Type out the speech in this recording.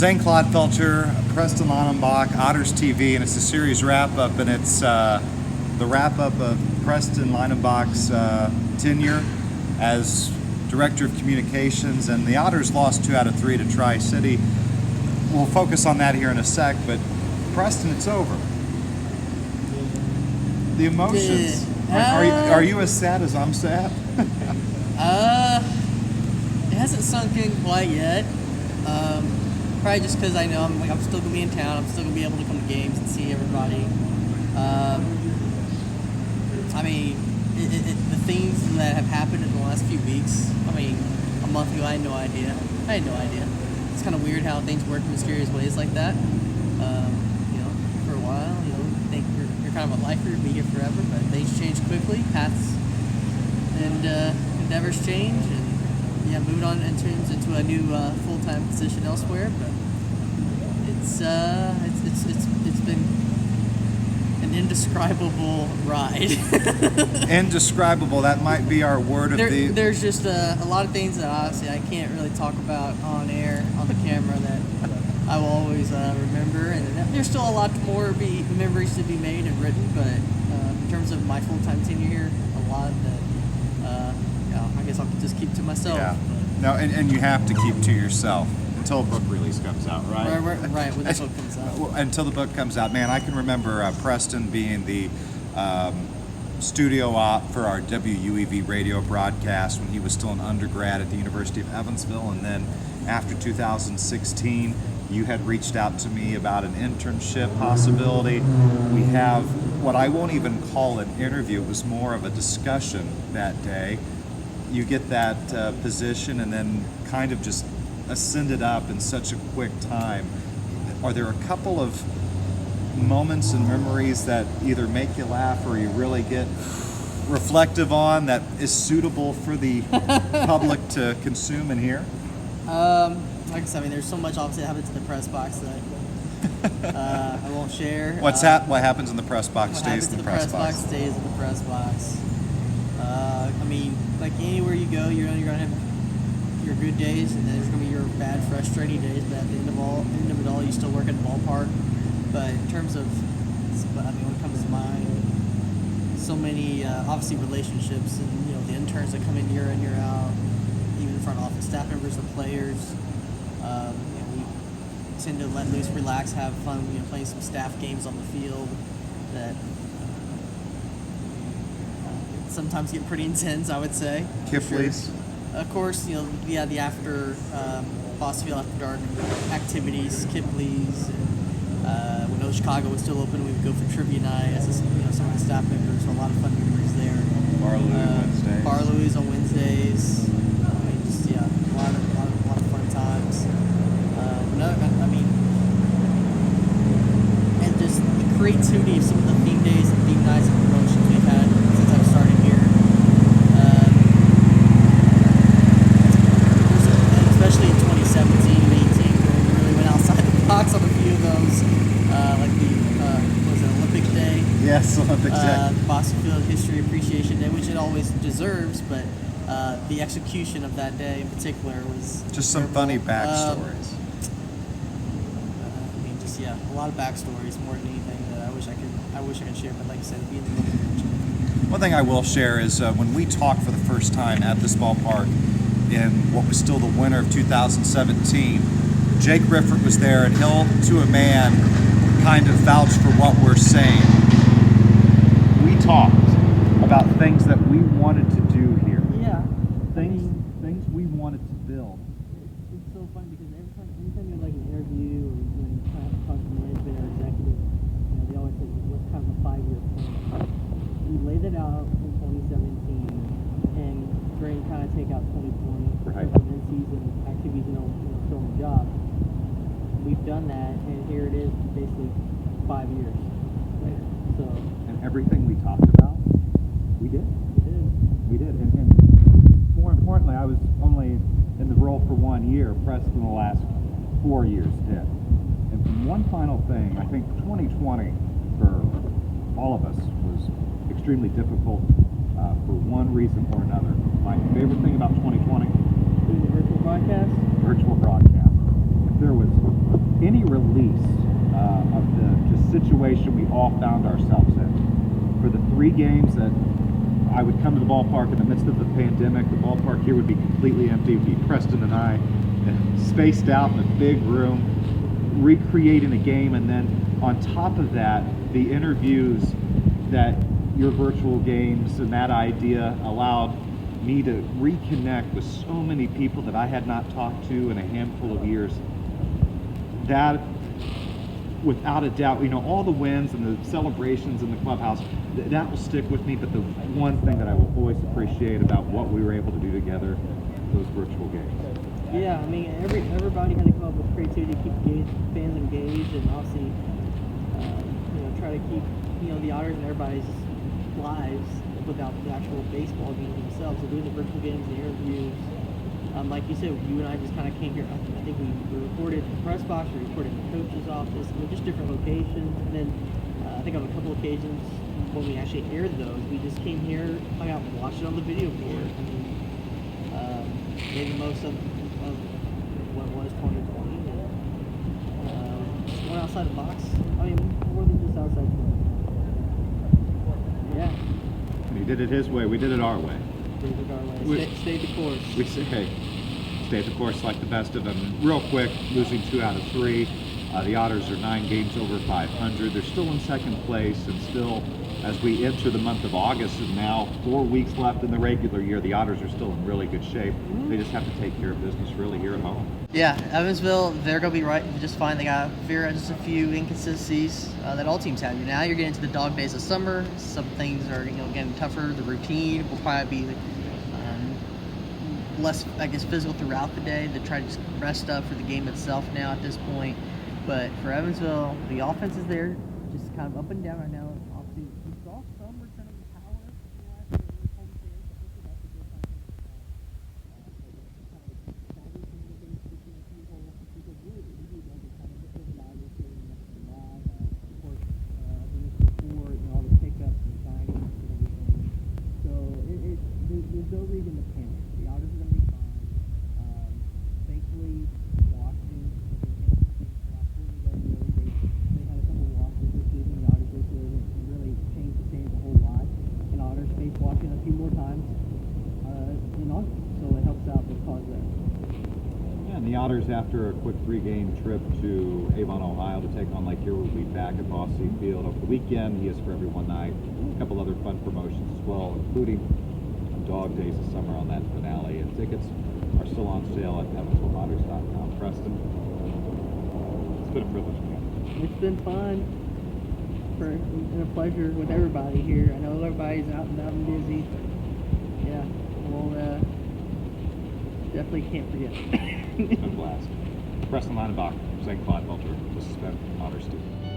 St. Claude Felcher, Preston OttersTV, and it's a series wrap-up, and it's the wrap-up of Preston Leinenbach's tenure as Director of Communications, and the Otters lost 2 out of 3 to Tri-City. We'll focus on that here in a sec, but Preston, it's over. The emotions. Are you as sad as I'm sad? It hasn't sunk in quite yet. Probably just because I know I'm still gonna be in town. I'm still gonna be able to come to games and see everybody. I mean, the things that have happened in the last few weeks. I mean, a month ago I had no idea. It's kind of weird how things work in mysterious ways like that. For a while, you think you're kind of a lifer, you'll be here forever, but things change quickly. Paths and endeavors change, and moved on and turns into a new full-time position elsewhere. But it's been an indescribable ride. Indescribable. That might be our word of the. There's just a lot of things that obviously I can't really talk about on air, on the camera, that I will always remember. And there's still a lot more memories to be made and written. But in terms of my full-time tenure here, a lot that I guess I'll just keep to myself. Yeah. No, and you have to keep to yourself until a book release comes out, right? Right, when the book comes out. Well, until the book comes out. Man, I can remember Preston being the studio op for our WUEV radio broadcast when he was still an undergrad at the University of Evansville. And then after 2016, you had reached out to me about an internship possibility. We have what I won't even call an interview. It was more of a discussion that day. You get that position and then kind of just ascended up in such a quick time. Are there a couple of moments and memories that either make you laugh or you really get reflective on that is suitable for the public to consume and hear? Like I said, there's so much obviously that happens in the press box that I won't share. What happens in the press box stays in the press box. Stays in the press box. Like anywhere you go, you're gonna have your good days, and then there's gonna be your bad, frustrating days. But at the end of it all, you still work at the ballpark. But in terms of, when it comes to mine, so many obviously relationships, and the interns that come in year out, even front office staff members, the players. We tend to let loose, relax, have fun. Playing some staff games on the field that. Sometimes get pretty intense, I would say. Kifleys. Of course, the after Boston After Dark activities, Kipleys. When Chicago was still open, we would go for trivia night as some of the staff members. So a lot of fun memories there. Barlow's on Wednesdays. A lot of fun times. And just the creativity of some of the theme days and theme nights and promotions we've had since I've started here. Especially in 2017 and 18, where we really went outside the box on a few of those, like was it Olympic Day? Yes, Olympic Day. The Boston Field History Appreciation Day, which it always deserves, but the execution of that day in particular was just some funny backstories. A lot of backstories more than anything that I wish I could share. But like I said, it'd be in the book. One thing I will share is when we talked for the first time at this ballpark in what was still the winter of 2017, Jake Riffert was there, and he'll, to a man, kind of vouch for what we're saying. We talked about things that we wanted to do here. Yeah. Things we wanted to build. It's so funny because anytime you like an interview or you try to talk to management or executive, they always say, what's kind of a 5-year plan? We laid it out in 2017, and during kind of take out 2020 right. for in-season activities, still on the job. We've done that, and here it is, basically 5 years later. So, and everything we talked about, we did. We did. And more importantly, I was only in the role for 1 year. Preston the last 4 years did. And one final thing, I think 2020 for all of us was extremely difficult for one reason or another. My favorite thing about 2020? Doing the virtual broadcast? Virtual broadcast. If there was any release of the just situation we all found ourselves in. For the 3 games that I would come to the ballpark in the midst of the pandemic, the ballpark here would be completely empty. It would be Preston and I spaced out in a big room, recreating a game, and then on top of that, the interviews that your virtual games and that idea allowed me to reconnect with so many people that I had not talked to in a handful of years. That, without a doubt, all the wins and the celebrations in the clubhouse, that will stick with me. But the one thing that I will always appreciate about what we were able to do together, those virtual games. Yeah, I mean, everybody had to come up with creativity to keep fans engaged, and obviously, try to keep the Otters and everybody's lives without the actual baseball games themselves. So doing the virtual games, the interviews, like you said, you and I just kind of came here. I think we recorded in the press box, we recorded in the coach's office, just different locations. And then I think on a couple occasions when we actually aired those, we just came here, hung out, and watched it on the video board. I mean, made the most of what was 2020. And, just went outside the box. I mean, more than just outside the box. Yeah. And he did it his way. We did it our way. Did it our way. Stayed the course. We say, hey, stay the course like the best of them. Real quick, losing 2 out of 3. The Otters are 9 games over 500. They're still in second place, and still, as we enter the month of August, and now 4 weeks left in the regular year, the Otters are still in really good shape. They just have to take care of business really here at home. Yeah, Evansville, they're going to be right just fine. They got just a few inconsistencies that all teams have. Now you're getting into the dog days of summer. Some things are getting tougher. The routine will probably be less, physical throughout the day. They try to just rest up for the game itself now at this point. But for Evansville, the offense is there, just kind of up and down right now. Obviously, we saw some return of the power in the last home series. Hopefully that's a good sign for the there's no reason to panic. The Otters are going to be fine. Thankfully, Washington, they had a couple of losses this season. The Otters this year didn't really change the standings a whole lot. And Otters face Washington a few more times in August, so it helps out the cause there. Yeah, and the Otters, after a quick 3-game trip to Avon, Ohio, to take on Lake Erie, will be back at Bossy Field over the weekend. He is for every one night. A couple other fun promotions as well, including Dog Days of Summer on that finale, and tickets are still on sale at EvansvilleOtters.com. Preston, it's been a privilege, man. It's been fun and a pleasure with everybody here. I know everybody's out and busy. Yeah, we'll definitely can't forget. It's been a blast. Preston Linebach, St. Cloud Vulture. This has been OttersTV.